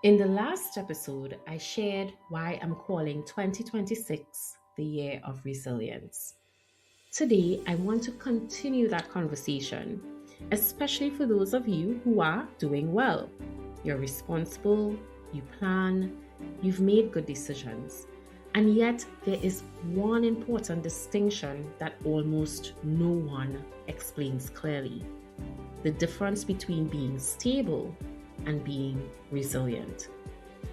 In the last episode, I shared why I'm calling 2026 the year of resilience. Today, I want to continue that conversation, especially for those of you who are doing well. You're responsible, you plan, you've made good decisions. And yet, there is one important distinction that almost no one explains clearly: the difference between being stable and being resilient.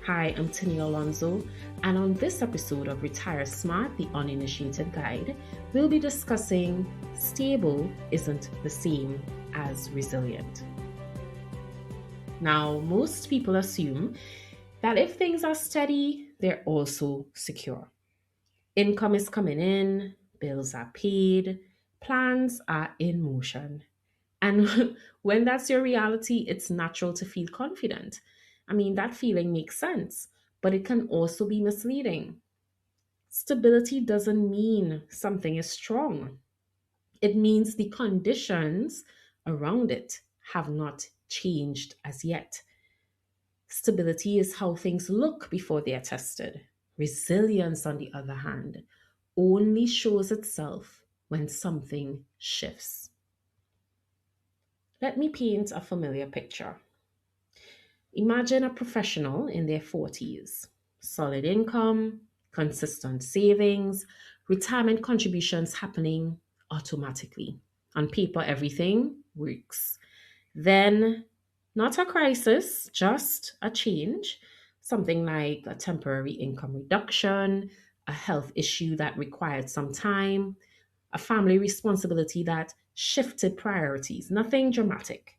Hi, I'm Tennille Alonzo, and on this episode of Retire Smart, the Uninitiated Guide, we'll be discussing stable isn't the same as resilient. Now, most people assume that if things are steady, they're also secure. Income is coming in, bills are paid, plans are in motion. And when that's your reality, it's natural to feel confident. I mean, that feeling makes sense, but it can also be misleading. Stability doesn't mean something is strong, it means the conditions around it have not changed as yet. Stability is how things look before they are tested. Resilience, on the other hand, only shows itself when something shifts. Let me paint a familiar picture. Imagine a professional in their 40s, solid income, consistent savings, retirement contributions happening automatically. On paper, everything works. Then, not a crisis, just a change, something like a temporary income reduction, a health issue that required some time, a family responsibility that shifted priorities, nothing dramatic.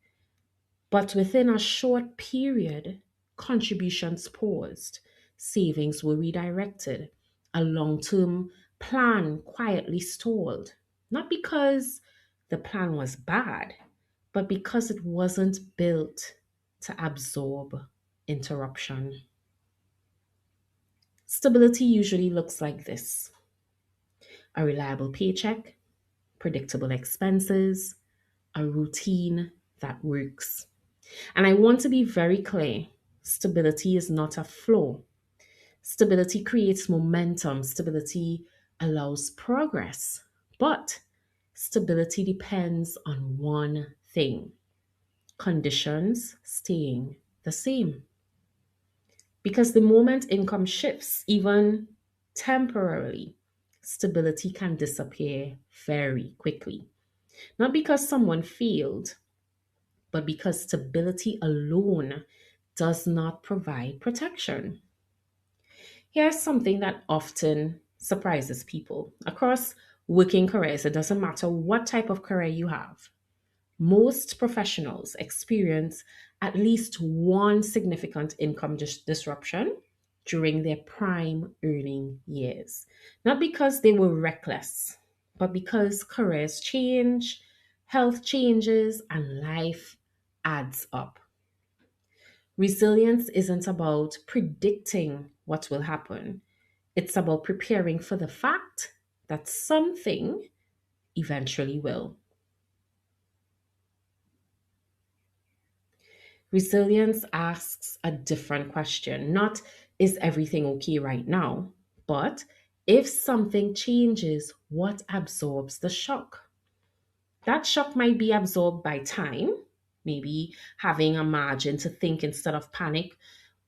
But within a short period, contributions paused, savings were redirected, a long term plan quietly stalled. Not because the plan was bad, but because it wasn't built to absorb interruption. Stability usually looks like this: a reliable paycheck, predictable expenses, a routine that works. And I want to be very clear: stability is not a flaw. Stability creates momentum, stability allows progress. But stability depends on one thing: conditions staying the same. Because the moment income shifts, even temporarily, stability can disappear very quickly. Not because someone failed, but because stability alone does not provide protection. Here's something that often surprises people. Across working careers, it doesn't matter what type of career you have, most professionals experience at least one significant income disruption during their prime earning years. Not because they were reckless, but because careers change, health changes, and life adds up. Resilience isn't about predicting what will happen, it's about preparing for the fact that something eventually will. Resilience asks a different question. Not, is everything okay right now? But, if something changes, what absorbs the shock? That shock might be absorbed by time, maybe having a margin to think instead of panic,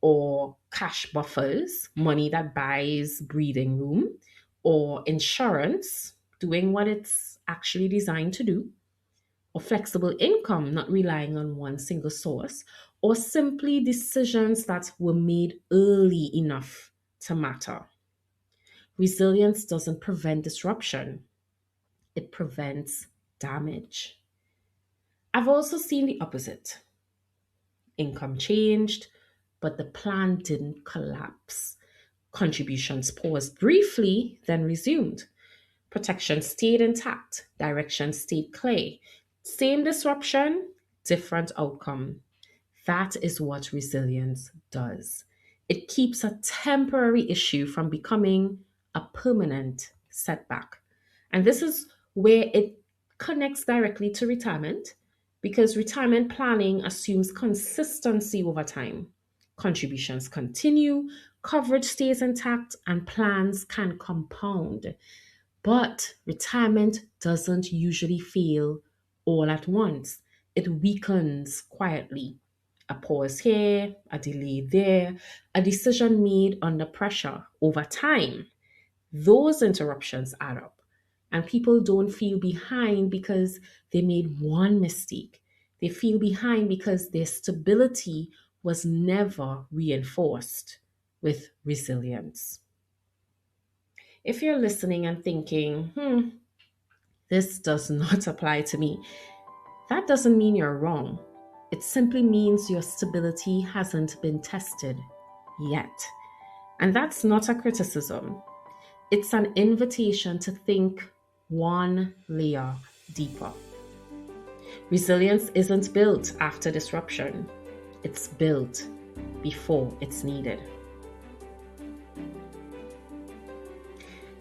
or cash buffers, money that buys breathing room, or insurance doing what it's actually designed to do, or flexible income, not relying on one single source, or simply decisions that were made early enough to matter. Resilience doesn't prevent disruption, it prevents damage. I've also seen the opposite: income changed, but the plan didn't collapse. Contributions paused briefly, then resumed. Protection stayed intact, direction stayed clear. Same disruption, different outcome. That is what resilience does. It keeps a temporary issue from becoming a permanent setback. And this is where it connects directly to retirement, because retirement planning assumes consistency over time. contributions continue, coverage stays intact, and plans can compound. But retirement doesn't usually fail all at once. It weakens quietly. A pause here, a delay there, a decision made under pressure over time. Those interruptions add up. And people don't feel behind because they made one mistake. They feel behind because their stability was never reinforced with resilience. If you're listening and thinking, this does not apply to me, that doesn't mean you're wrong. It simply means your stability hasn't been tested yet. And that's not a criticism. It's an invitation to think one layer deeper. Resilience isn't built after disruption, it's built before it's needed.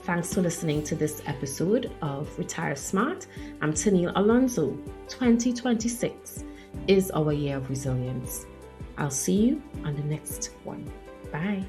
Thanks for listening to this episode of Retire Smart. I'm Tennille Alonzo. 2026 is our year of resilience. I'll see you on the next one. Bye.